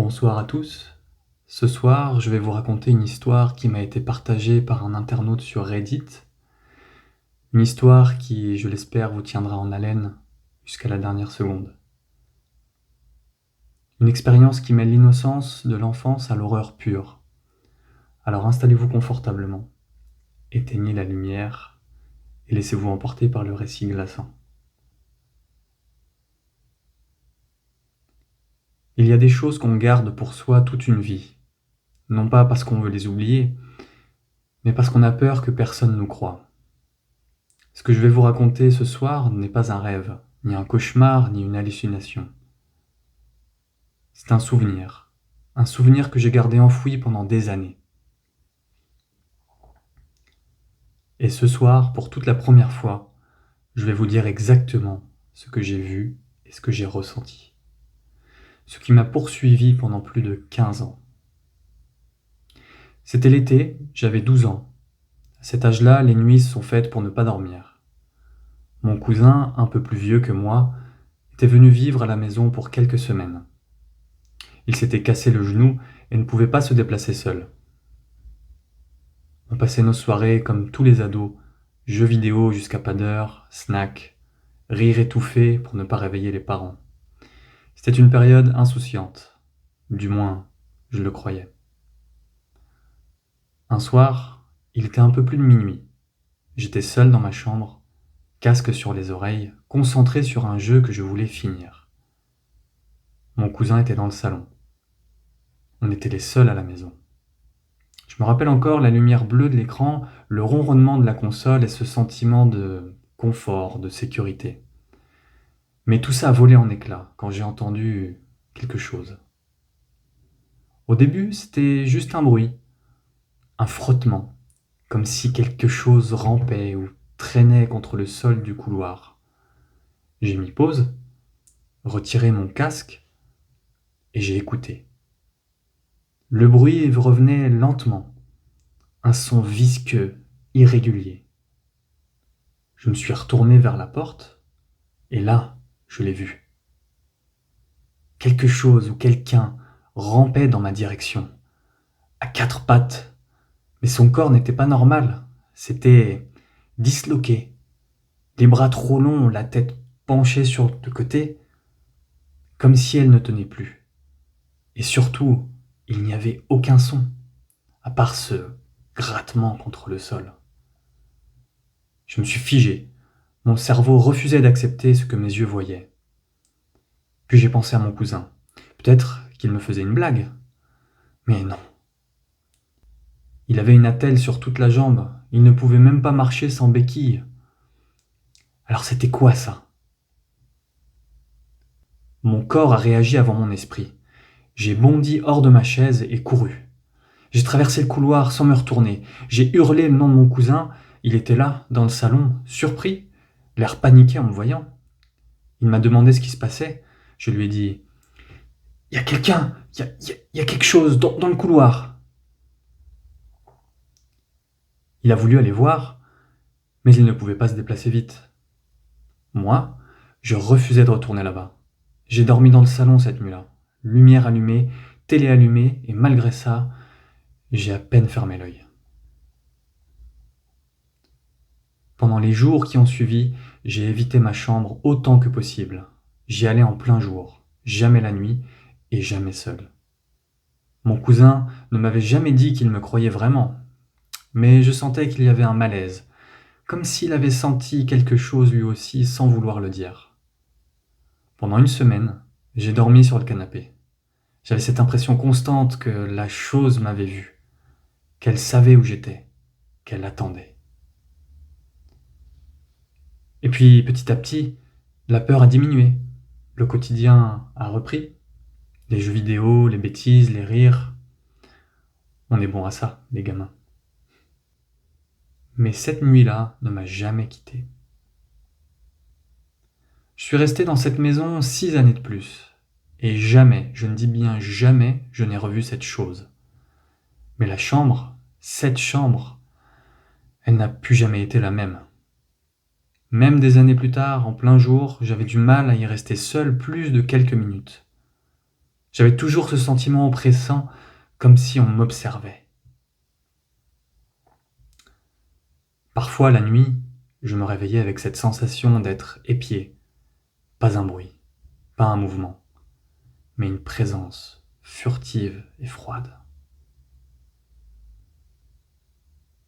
Bonsoir à tous. Ce soir, je vais vous raconter une histoire qui m'a été partagée par un internaute sur Reddit. Une histoire qui, je l'espère, vous tiendra en haleine jusqu'à la dernière seconde. Une expérience qui mêle l'innocence de l'enfance à l'horreur pure. Alors installez-vous confortablement, éteignez la lumière et laissez-vous emporter par le récit glaçant. Il y a des choses qu'on garde pour soi toute une vie, non pas parce qu'on veut les oublier, mais parce qu'on a peur que personne nous croie. Ce que je vais vous raconter ce soir n'est pas un rêve, ni un cauchemar, ni une hallucination. C'est un souvenir que j'ai gardé enfoui pendant des années. Et ce soir, pour toute la première fois, je vais vous dire exactement ce que j'ai vu et ce que j'ai ressenti. Ce qui m'a poursuivi pendant plus de 15 ans. C'était l'été, j'avais 12 ans. À cet âge-là, les nuits sont faites pour ne pas dormir. Mon cousin, un peu plus vieux que moi, était venu vivre à la maison pour quelques semaines. Il s'était cassé le genou et ne pouvait pas se déplacer seul. On passait nos soirées comme tous les ados, jeux vidéo jusqu'à pas d'heure, snacks, rire étouffé pour ne pas réveiller les parents. C'était une période insouciante. Du moins, je le croyais. Un soir, il était un peu plus de minuit. J'étais seul dans ma chambre, casque sur les oreilles, concentré sur un jeu que je voulais finir. Mon cousin était dans le salon. On était les seuls à la maison. Je me rappelle encore la lumière bleue de l'écran, le ronronnement de la console et ce sentiment de confort, de sécurité. Mais tout ça a volé en éclats quand j'ai entendu quelque chose. Au début, c'était juste un bruit, un frottement, comme si quelque chose rampait ou traînait contre le sol du couloir. J'ai mis pause, retiré mon casque et j'ai écouté. Le bruit revenait lentement, un son visqueux, irrégulier. Je me suis retourné vers la porte et là, je l'ai vu. Quelque chose ou quelqu'un rampait dans ma direction, à quatre pattes, mais son corps n'était pas normal, c'était disloqué, les bras trop longs, la tête penchée sur le côté, comme si elle ne tenait plus. Et surtout, il n'y avait aucun son, à part ce grattement contre le sol. Je me suis figé, mon cerveau refusait d'accepter ce que mes yeux voyaient. Puis j'ai pensé à mon cousin. Peut-être qu'il me faisait une blague. Mais non. Il avait une attelle sur toute la jambe. Il ne pouvait même pas marcher sans béquille. Alors c'était quoi ça? Mon corps a réagi avant mon esprit. J'ai bondi hors de ma chaise et couru. J'ai traversé le couloir sans me retourner. J'ai hurlé le nom de mon cousin. Il était là, dans le salon, surpris, l'air paniqué en me voyant. Il m'a demandé ce qui se passait. Je lui ai dit « Il y a quelqu'un, il y a quelque chose dans le couloir !» Il a voulu aller voir, mais il ne pouvait pas se déplacer vite. Moi, je refusais de retourner là-bas. J'ai dormi dans le salon cette nuit-là, lumière allumée, télé allumée, et malgré ça, j'ai à peine fermé l'œil. Pendant les jours qui ont suivi, j'ai évité ma chambre autant que possible. J'y allais en plein jour, jamais la nuit et jamais seul. Mon cousin ne m'avait jamais dit qu'il me croyait vraiment, mais je sentais qu'il y avait un malaise, comme s'il avait senti quelque chose lui aussi sans vouloir le dire. Pendant une semaine, j'ai dormi sur le canapé. J'avais cette impression constante que la chose m'avait vu, qu'elle savait où j'étais, qu'elle attendait. Et puis, petit à petit, la peur a diminué, le quotidien a repris, les jeux vidéo, les bêtises, les rires. On est bon à ça, les gamins. Mais cette nuit-là ne m'a jamais quitté. Je suis resté dans cette maison 6 années de plus, et jamais, je ne dis bien jamais, je n'ai revu cette chose. Mais la chambre, cette chambre, elle n'a plus jamais été la même. Même des années plus tard, en plein jour, j'avais du mal à y rester seul plus de quelques minutes. J'avais toujours ce sentiment oppressant, comme si on m'observait. Parfois, la nuit, je me réveillais avec cette sensation d'être épié. Pas un bruit, pas un mouvement, mais une présence furtive et froide.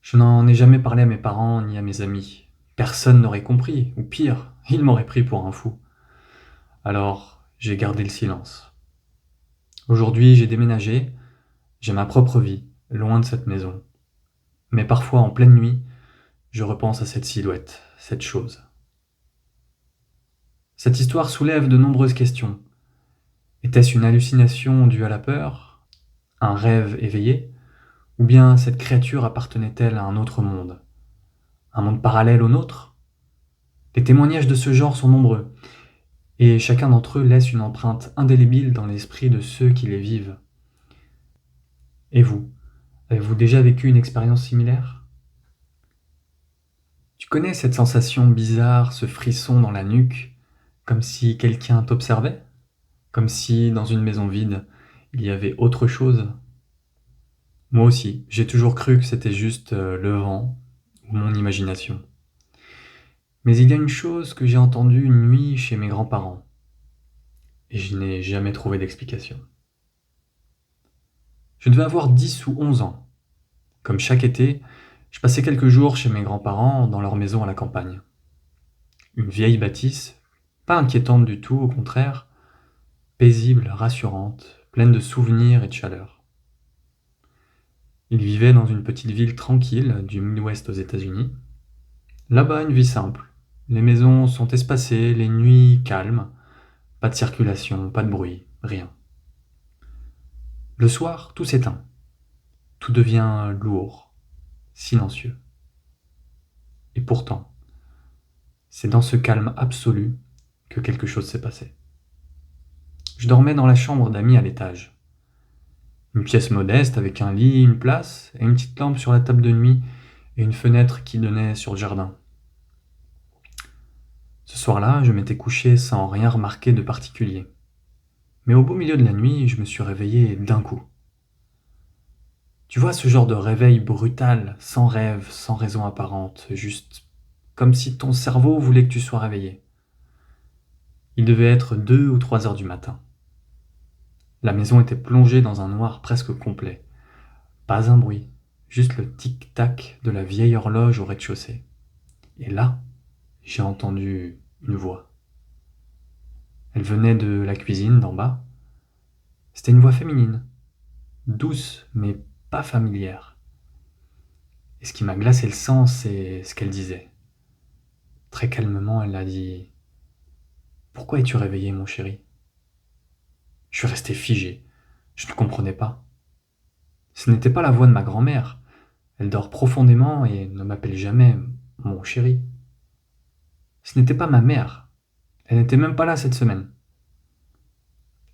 Je n'en ai jamais parlé à mes parents ni à mes amis. Personne n'aurait compris, ou pire, ils m'auraient pris pour un fou. Alors, j'ai gardé le silence. Aujourd'hui, j'ai déménagé, j'ai ma propre vie, loin de cette maison. Mais parfois, en pleine nuit, je repense à cette silhouette, cette chose. Cette histoire soulève de nombreuses questions. Était-ce une hallucination due à la peur, un rêve éveillé, ou bien cette créature appartenait-elle à un autre monde, un monde parallèle au nôtre? Les témoignages de ce genre sont nombreux, et chacun d'entre eux laisse une empreinte indélébile dans l'esprit de ceux qui les vivent. Et vous, avez-vous déjà vécu une expérience similaire? Tu connais cette sensation bizarre, ce frisson dans la nuque, comme si quelqu'un t'observait? Comme si, dans une maison vide, il y avait autre chose? Moi aussi, j'ai toujours cru que c'était juste le vent ou mon imagination. Mais il y a une chose que j'ai entendue une nuit chez mes grands-parents, et je n'ai jamais trouvé d'explication. Je devais avoir 10 ou 11 ans. Comme chaque été, je passais quelques jours chez mes grands-parents dans leur maison à la campagne. Une vieille bâtisse, pas inquiétante du tout, au contraire, paisible, rassurante, pleine de souvenirs et de chaleur. Ils vivaient dans une petite ville tranquille du Midwest aux États-Unis. Là-bas, une vie simple. Les maisons sont espacées, les nuits calmes, pas de circulation, pas de bruit, rien. Le soir, tout s'éteint. Tout devient lourd, silencieux. Et pourtant, c'est dans ce calme absolu que quelque chose s'est passé. Je dormais dans la chambre d'amis à l'étage. Une pièce modeste avec un lit, une place et une petite lampe sur la table de nuit et une fenêtre qui donnait sur le jardin. Ce soir-là, je m'étais couché sans rien remarquer de particulier. Mais au beau milieu de la nuit, je me suis réveillé d'un coup. Tu vois ce genre de réveil brutal, sans rêve, sans raison apparente, juste comme si ton cerveau voulait que tu sois réveillé. Il devait être 2 ou 3 heures du matin. La maison était plongée dans un noir presque complet. Pas un bruit, juste le tic-tac de la vieille horloge au rez-de-chaussée. Et là, j'ai entendu une voix. Elle venait de la cuisine d'en bas. C'était une voix féminine, douce mais pas familière. Et ce qui m'a glacé le sang, c'est ce qu'elle disait. Très calmement, elle a dit: Pourquoi es-tu réveillé, mon chéri? Je suis resté figé. Je ne comprenais pas. Ce n'était pas la voix de ma grand-mère. Elle dort profondément et ne m'appelle jamais mon chéri. Ce n'était pas ma mère. Elle n'était même pas là cette semaine.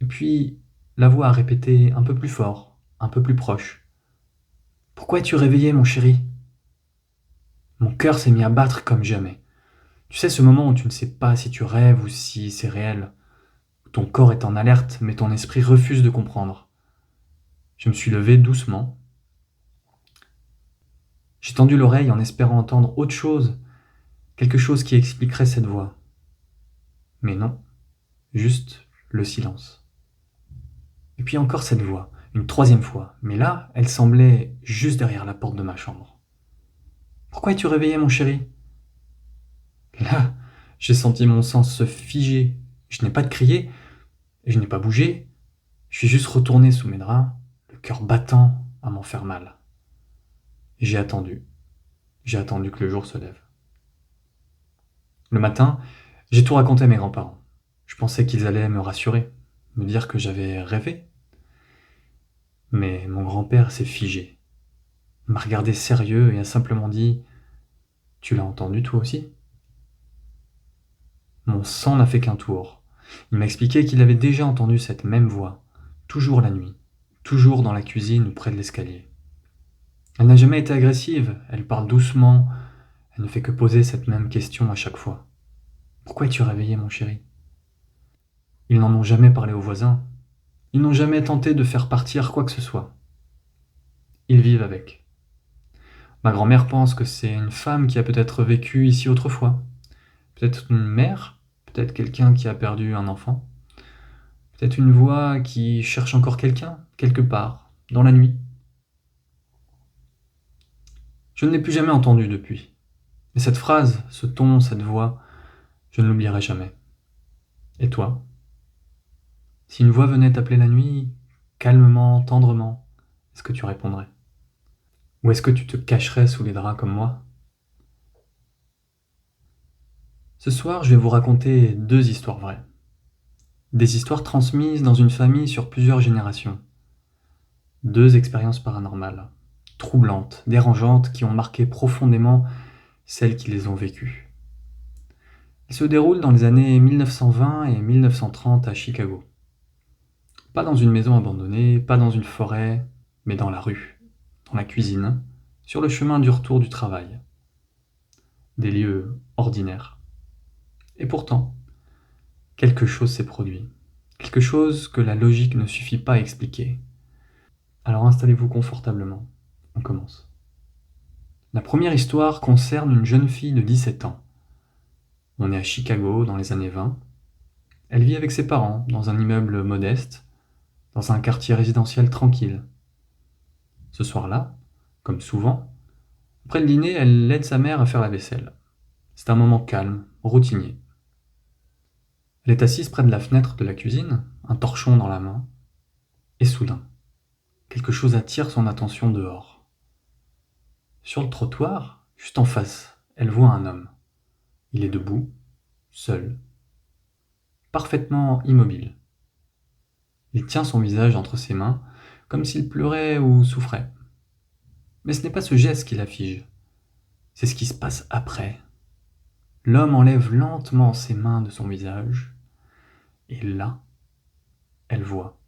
Et puis, la voix a répété un peu plus fort, un peu plus proche. Pourquoi es-tu réveillé, mon chéri? Mon cœur s'est mis à battre comme jamais. Tu sais, ce moment où tu ne sais pas si tu rêves ou si c'est réel, où ton corps est en alerte, mais ton esprit refuse de comprendre. Je me suis levé doucement. J'ai tendu l'oreille en espérant entendre autre chose, quelque chose qui expliquerait cette voix. Mais non, juste le silence. Et puis encore cette voix, une troisième fois, mais là, elle semblait juste derrière la porte de ma chambre. Pourquoi es-tu réveillé, mon chéri? Là, j'ai senti mon sang se figer. Je n'ai pas crié, et je n'ai pas bougé. Je suis juste retourné sous mes draps, le cœur battant à m'en faire mal. Et j'ai attendu. J'ai attendu que le jour se lève. Le matin, j'ai tout raconté à mes grands-parents. Je pensais qu'ils allaient me rassurer, me dire que j'avais rêvé. Mais mon grand-père s'est figé. Il m'a regardé sérieux et a simplement dit: Tu l'as entendu toi aussi? Mon sang n'a fait qu'un tour. Il m'a expliqué qu'il avait déjà entendu cette même voix, toujours la nuit, toujours dans la cuisine ou près de l'escalier. Elle n'a jamais été agressive, elle parle doucement, elle ne fait que poser cette même question à chaque fois. Pourquoi es-tu réveillé, mon chéri? Ils n'en ont jamais parlé aux voisins. Ils n'ont jamais tenté de faire partir quoi que ce soit. Ils vivent avec. Ma grand-mère pense que c'est une femme qui a peut-être vécu ici autrefois. Peut-être une mère, peut-être quelqu'un qui a perdu un enfant. Peut-être une voix qui cherche encore quelqu'un, quelque part, dans la nuit. Je ne l'ai plus jamais entendue depuis. Mais cette phrase, ce ton, cette voix, je ne l'oublierai jamais. Et toi? Si une voix venait t'appeler la nuit, calmement, tendrement, est-ce que tu répondrais? Ou est-ce que tu te cacherais sous les draps comme moi? Ce soir, je vais vous raconter 2 histoires vraies. Des histoires transmises dans une famille sur plusieurs générations. 2 expériences paranormales, troublantes, dérangeantes, qui ont marqué profondément celles qui les ont vécues. Elles se déroulent dans les années 1920 et 1930 à Chicago. Pas dans une maison abandonnée, pas dans une forêt, mais dans la rue, dans la cuisine, sur le chemin du retour du travail. Des lieux ordinaires. Et pourtant, quelque chose s'est produit. Quelque chose que la logique ne suffit pas à expliquer. Alors installez-vous confortablement. On commence. La première histoire concerne une jeune fille de 17 ans. On est à Chicago dans les années 20. Elle vit avec ses parents dans un immeuble modeste, dans un quartier résidentiel tranquille. Ce soir-là, comme souvent, après le dîner, elle aide sa mère à faire la vaisselle. C'est un moment calme, routinier. Elle est assise près de la fenêtre de la cuisine, un torchon dans la main, et soudain, quelque chose attire son attention dehors. Sur le trottoir, juste en face, elle voit un homme. Il est debout, seul, parfaitement immobile. Il tient son visage entre ses mains, comme s'il pleurait ou souffrait. Mais ce n'est pas ce geste qui la fige, c'est ce qui se passe après. L'homme enlève lentement ses mains de son visage, et là, elle voit.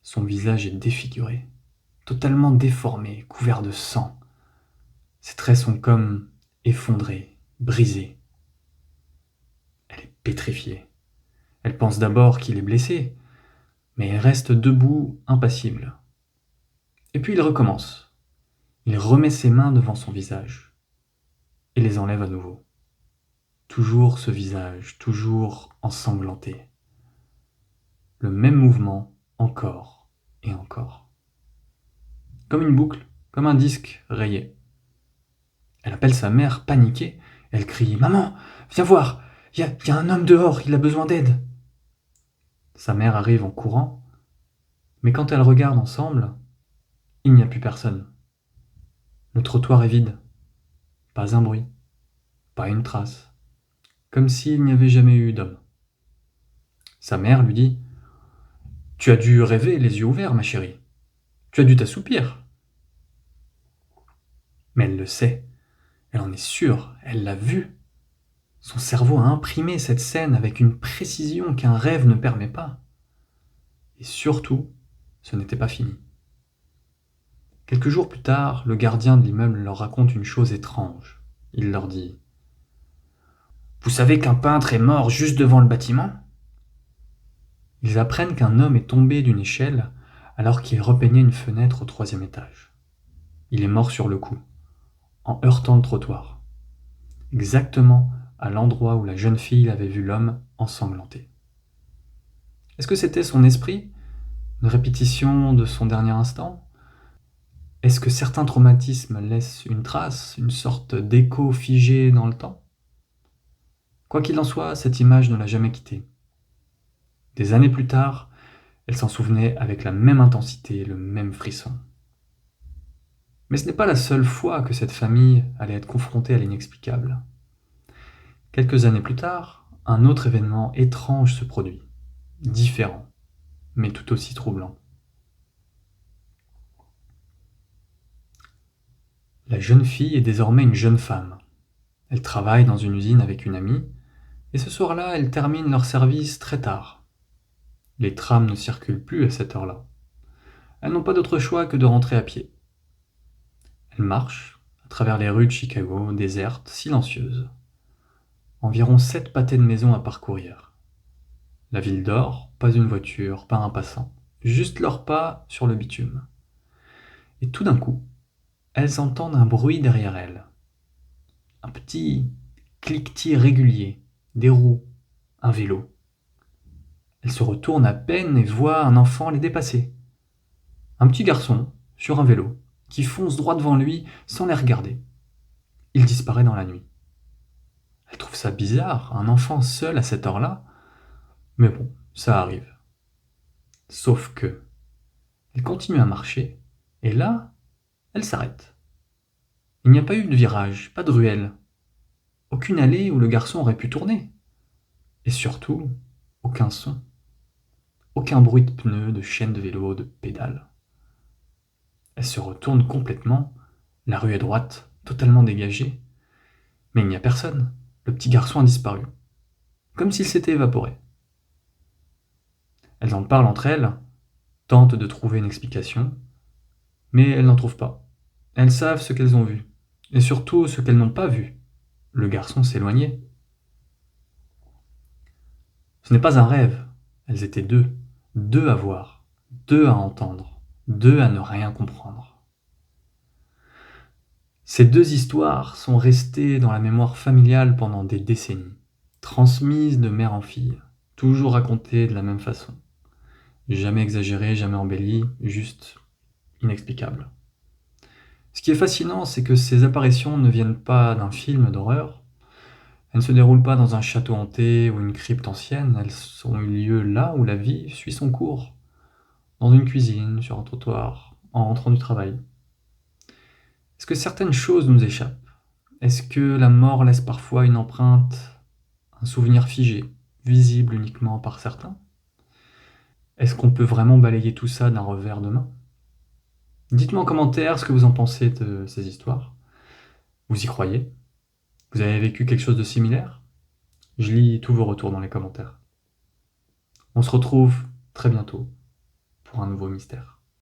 Son visage est défiguré, totalement déformé, couvert de sang. Ses traits sont comme effondrés, brisés. Elle est pétrifiée. Elle pense d'abord qu'il est blessé, mais elle reste debout, impassible. Et puis il recommence. Il remet ses mains devant son visage et les enlève à nouveau. Toujours ce visage, toujours ensanglanté. Le même mouvement, encore et encore. Comme une boucle, comme un disque rayé. Elle appelle sa mère, paniquée. Elle crie « Maman, viens voir, il y a un homme dehors, il a besoin d'aide !» Sa mère arrive en courant, mais quand elle regarde ensemble, il n'y a plus personne. Le trottoir est vide. Pas un bruit, pas une trace. Comme s'il n'y avait jamais eu d'homme. Sa mère lui dit « Tu as dû rêver les yeux ouverts, ma chérie. Tu as dû t'assoupir. » Mais elle le sait. Elle en est sûre. Elle l'a vu. Son cerveau a imprimé cette scène avec une précision qu'un rêve ne permet pas. Et surtout, ce n'était pas fini. Quelques jours plus tard, le gardien de l'immeuble leur raconte une chose étrange. Il leur dit « Vous savez qu'un peintre est mort juste devant le bâtiment ?» Ils apprennent qu'un homme est tombé d'une échelle alors qu'il repeignait une fenêtre au 3e étage. Il est mort sur le coup, en heurtant le trottoir, exactement à l'endroit où la jeune fille avait vu l'homme ensanglanté. Est-ce que c'était son esprit? Une répétition de son dernier instant? Est-ce que certains traumatismes laissent une trace, une sorte d'écho figé dans le temps? Quoi qu'il en soit, cette image ne l'a jamais quittée. Des années plus tard, elle s'en souvenait avec la même intensité, le même frisson. Mais ce n'est pas la seule fois que cette famille allait être confrontée à l'inexplicable. Quelques années plus tard, un autre événement étrange se produit, différent, mais tout aussi troublant. La jeune fille est désormais une jeune femme. Elle travaille dans une usine avec une amie, et ce soir-là, elle termine leur service très tard. Les trams ne circulent plus à cette heure-là. Elles n'ont pas d'autre choix que de rentrer à pied. Elles marchent à travers les rues de Chicago, désertes, silencieuses. Environ 7 pâtés de maisons à parcourir. La ville dort, pas une voiture, pas un passant. juste leurs pas sur le bitume. Et tout d'un coup, elles entendent un bruit derrière elles. Un petit cliquetis régulier, des roues, un vélo. Elles se retournent à peine et voient un enfant les dépasser. Un petit garçon, sur un vélo, qui fonce droit devant lui sans les regarder. Il disparaît dans la nuit. Elles trouvent ça bizarre, un enfant seul à cette heure-là, mais bon, ça arrive. Sauf que, elles continuent à marcher, et là, elles s'arrêtent. Il n'y a pas eu de virage, pas de ruelle, aucune allée où le garçon aurait pu tourner. Et surtout, aucun son. Aucun bruit de pneus, de chaîne de vélo, de pédales. Elle se retourne complètement. La rue est droite, totalement dégagée. Mais il n'y a personne. Le petit garçon a disparu. Comme s'il s'était évaporé. Elles en parlent entre elles, tentent de trouver une explication, mais elles n'en trouvent pas. Elles savent ce qu'elles ont vu. Et surtout ce qu'elles n'ont pas vu. Le garçon s'éloignait. Ce n'est pas un rêve. Elles étaient deux. Deux à voir. Deux à entendre. Deux à ne rien comprendre. Ces deux histoires sont restées dans la mémoire familiale pendant des décennies, transmises de mère en fille, toujours racontées de la même façon. Jamais exagérées, jamais embellies, juste inexplicables. Ce qui est fascinant, c'est que ces apparitions ne viennent pas d'un film d'horreur, elles ne se déroulent pas dans un château hanté ou une crypte ancienne, elles ont eu lieu là où la vie suit son cours, dans une cuisine, sur un trottoir, en rentrant du travail. Est-ce que certaines choses nous échappent? Est-ce que la mort laisse parfois une empreinte, un souvenir figé, visible uniquement par certains? Est-ce qu'on peut vraiment balayer tout ça d'un revers de main? Dites-moi en commentaire ce que vous en pensez de ces histoires. Vous y croyez? Vous avez vécu quelque chose de similaire? Je lis tous vos retours dans les commentaires. On se retrouve très bientôt pour un nouveau mystère.